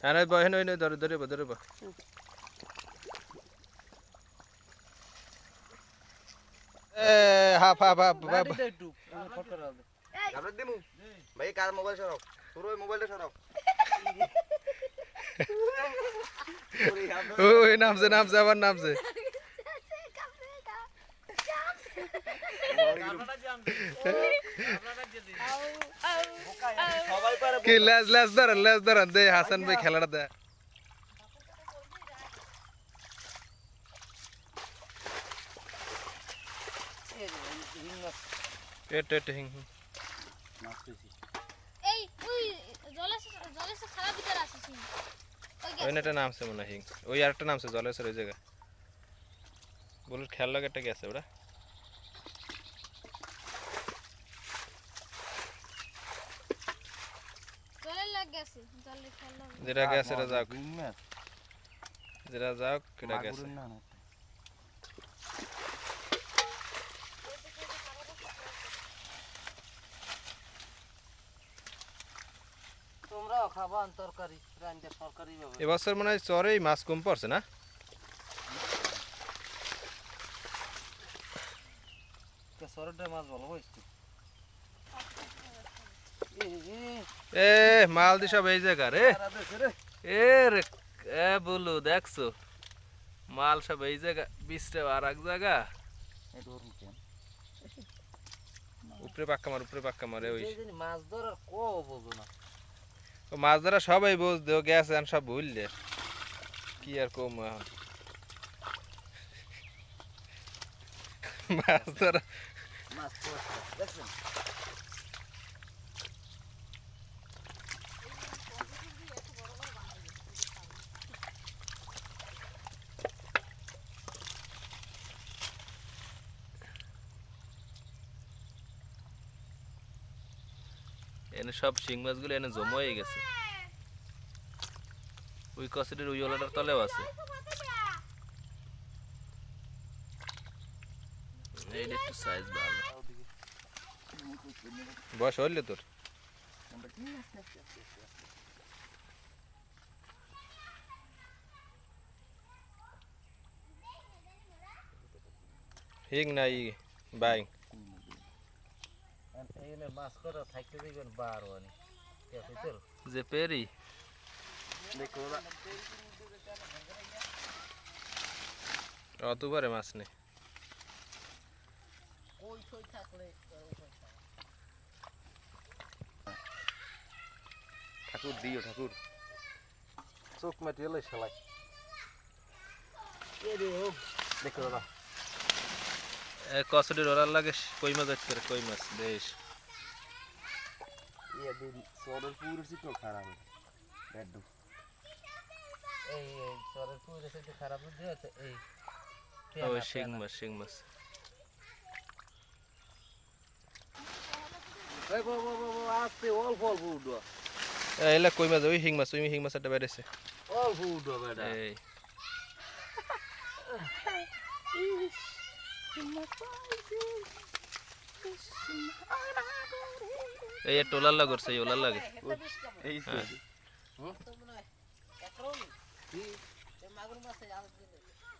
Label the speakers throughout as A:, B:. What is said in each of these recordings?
A: আরে বহেন ওই ধরে ধরে ধরে এ হাফ হাফ হাফ বাবা
B: ভাই কার মোবাইল সরাও পুরো মোবাইলটা সরাও
A: ওই নামছে নামছে আবার নামছে কি লেজ লেজ ধরেন দে হাসান ভাই খেলাটা দে হিং
C: এই ওই জলের খারাপ ভিতর আছে সিং
A: ওই একটা নামছে মনে হিং ওই আরেকটা নামছে জলেশ্বর ওই জায়গা বলুন খেয়াল লাগে একটা গেছে ওরা
C: জলের লাগ গেছে জলের খেয়াল লাগে
A: যেটা গেছে এটা যাক যেটা যাক কেটা গেছে
B: তোমরা খাবা তরকারি রান্না তরকারি ভাবে
A: এবছর মনে হয় চরেই মাছ কম পড়ছে না
B: সরডে মাছ ভালো হইছে
A: এ মাল দি সব এই জায়গা রে এ রে এ বলু দেখছো মাল সব এই জায়গা বিছটা আর এক জায়গা উপরে পাক্কা মারে ওই
B: মাছ ধরার কো বুঝো না
A: ও মাছ ধরা সবাই বুঝ দেও গেছে আর সব ভুললে কি আর কম মাছ ধরা
B: মাছ দেখছেন
A: এনে সব শিং মাছগুলো এনে জমা হয়ে গেছে ওই কসিটের ওই ওলাটার তলেও আছে এইটা একটু সাইজ ভালো বয়স হইলে তোর হিং নাই বাইং
B: এইনে মাছ করা থাকতে দিবেন 12 আনি কে কইতো
A: যে পেরি
B: দেখো না
A: অতবারে মাছ নেই
B: কই কই থাকলে ঠাকুর দিও ঠাকুর চোখ মাটি এলে শালাই এ রে ও দেখো দাদা
A: কসুটির ওরাল লাগে কই মাছ আছে কই মাছ বেশ
B: ইয়া দিন সরের পুরো সিটো খারাপ বেডু এই সরের পুরো সিটো খারাপ হচ্ছে এই
A: ওই শিং মাছ
B: এই আস্তে অল্প উঠো
A: এইলা কই মাছ ওই হিং মাছ একটা বেড়েছে
B: অল্প উঠো বেটা
A: এই এই টোলার লাগ করছে এই ওলার লাগে
B: এই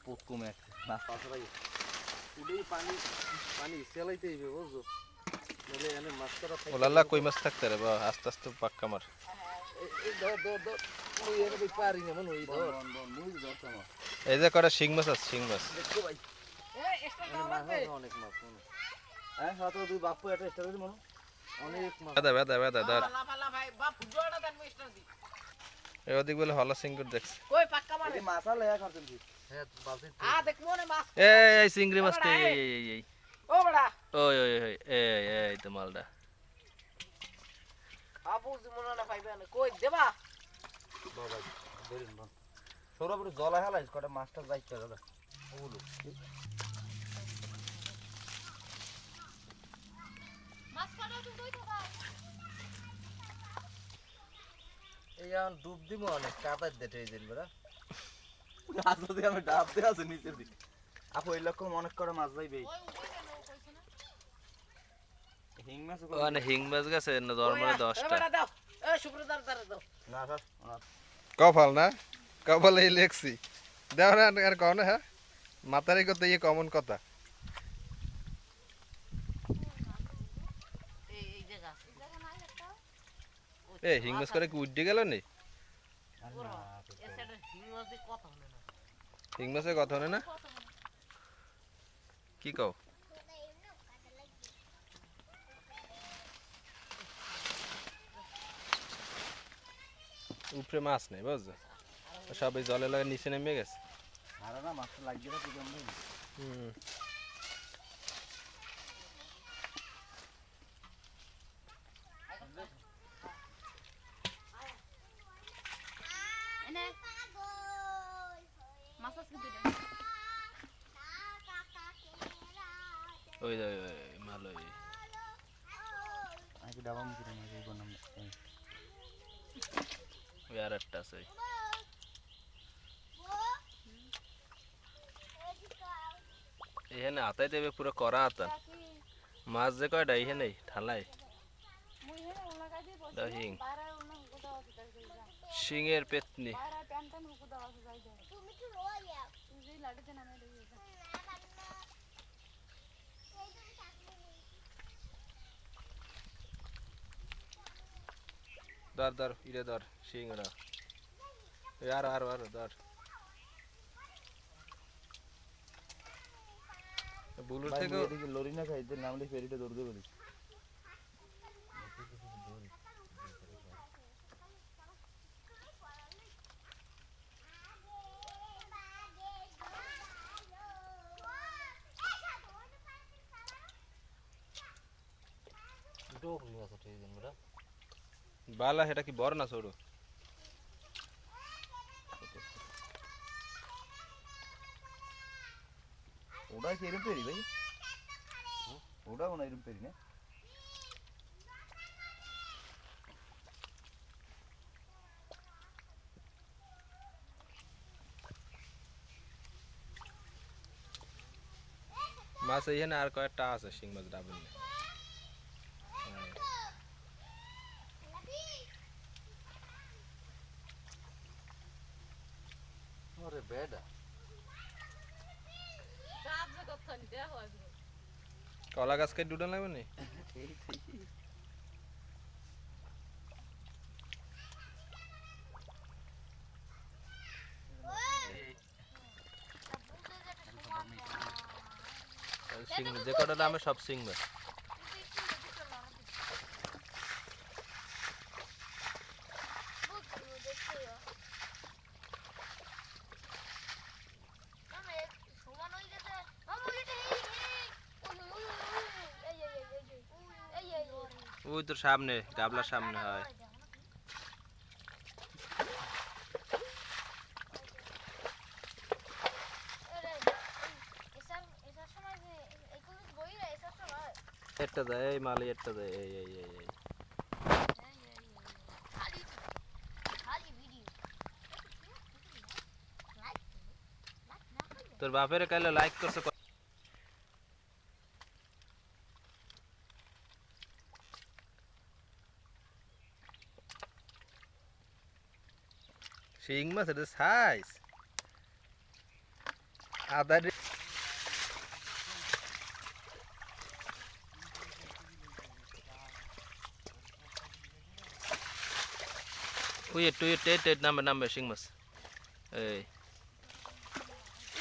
B: পোক কমে মাছ পাছাই উড়েই পানি সেলাইতে হইবে বুঝছো নলে এনে মাছ করা
A: ওলার লাগ কই মাছ থাকতে রে বা আস্তে আস্তে পাক্কা মার
B: এই ধর ওই এনে বই পারি না মন ওই ধর মুই ধরতাম
A: এই যে কটা শিং মাছ আছে শিং মাছ
B: দেখো ভাই এই এক্সট্রা দাও লাগবে অনেক মাছ মনে হ্যাঁ সাথে তুই বাপু একটা এক্সট্রা দিস মনে অনেক মাছ
A: বেদা ধর
B: পালা ভাই বাপু জোড়া দেন মই এক্সট্রা দি
A: এই ওদিক বলে হলা সিঙ্গুর দেখছে
B: কই পাক্কা মারে মাছ আলে করতেন দি হ্যাঁ বালতি দেখ মনে মাছ
A: এই চিংড়ি মাছ এই
B: ও বড়া
A: ওই এই তো মালটা
B: আপু মনে না পাইবে না কই দেবা বাবা ধরেন বল সৌরভরে জলা হেলাইস কটা মাছটা যাইতে দাদা ওগুলো
C: মাছ কাটা তো দই দাও
B: এই এখন ডুব দিব অনেক কাটার দেটে এই দিন বড়া আজ যদি আমি ডাব দিয়ে আছে নিচের দিকে আপু এই রকম অনেক করে মাছ যাইবে
C: ওই উপরে কেন কইছ না
B: হিং মাছ
A: ওখানে হিং মাছ গেছে নরমালি 10টা
B: দাও এ সুপ্রদার দাও না স্যার
A: কপাল না কপালে লেখছি দেও না আর কও না হ্যাঁ মাথারই কথা ইয়ে কমন কথা এ হিংমাস করে কি উঠে গেল নি হিংমাসের কথা হলে না কি কও উপরে মাছ নেই বুঝছো সবাই জলে লাগে নিচে নেমে গেছে
B: আরে না মাছ লাগবে না তুই আমরা
A: হুম
C: এনে মাছ আছে দুটো
A: ওই মাল ওই
B: আগে ডাবা মুখে না এই বনাম
A: ওই আর একটা আছে এখানে আতাই দেবে পুরো করা আতা মাছ যে কয়টা এখানে ঠালাই হিং শিঙের পেতনি ধর ধর ইরে ধর শিংরা আর ধর বুলুর থেকে
B: এদিকে লরি না খাইতে নামলে ফেরিটা দৌড় দেবে
A: বালা সেটা কি বড় না ছোট
B: ওটা কি এরম পেরি ভাই ওটা মনে এরম পেরি না
A: মাছ এইখানে আর কয়েকটা আছে শিং মাছ ডাবেন
B: আরে বেডা
A: কলা গাছ কেটে ডুডান লাগবে নি শিং যে কটা দামে সব শিং মাছ ওই তোর সামনে গাবলার সামনে হয় একটা দেয় এই মালে একটা দেয় এই তোর বাপের কালে লাইক করছে শিং মাছ এটা সাইজ আদা ওই একটু টেট নামবে শিং মাছ এই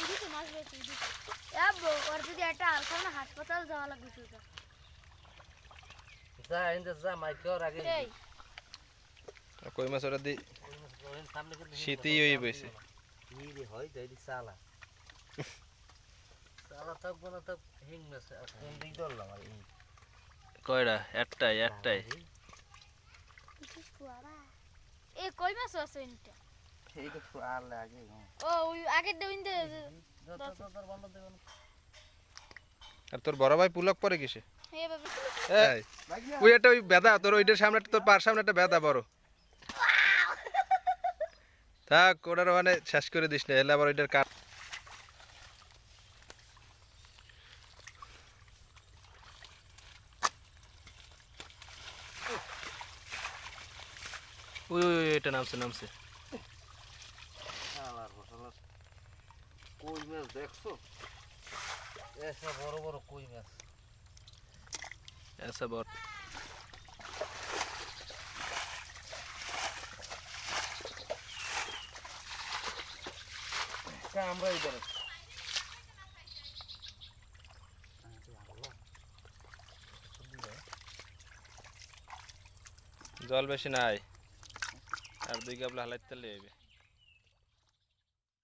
C: এদিকে মাছ রয়েছে এদিকে ওর যদি একটা আলসা না হাসপাতাল যাওয়া লাগবে শুধু
B: যা ইন্দে যা মাইকর আগে
C: এই
A: কই মাছ ওরা দি শীতই হয়ে বসে
B: ই হয় তো এদি সালা সালা থাকবো না তো হিং মাছ কোন দিক ধরলাম আর
A: কয়টা একটাই
C: এ কই মাছ আছে এটা
B: এই তো আর লাগে
C: ও ওই আগের দিন
B: দর বন্ধ দেব
A: আর তোর বড় ভাই পুলক পরে কিসে
C: এই বাবা
A: এই ওই একটা ওই বেদা তোর ওইটার সামনে তোর পার সামনে একটা বেদা বড় থাক ওটার মানে শেষ করে দিস না এলে আবার ওইটার কাট ওই এটা নামছে
B: কই মাছ দেখছো এসব বড় বড় কই মাছ
A: ऐसा बहुत
B: আমরা ইধারে
A: জল বেশি নাই আর 2 গাবলা হালাইতে লেবে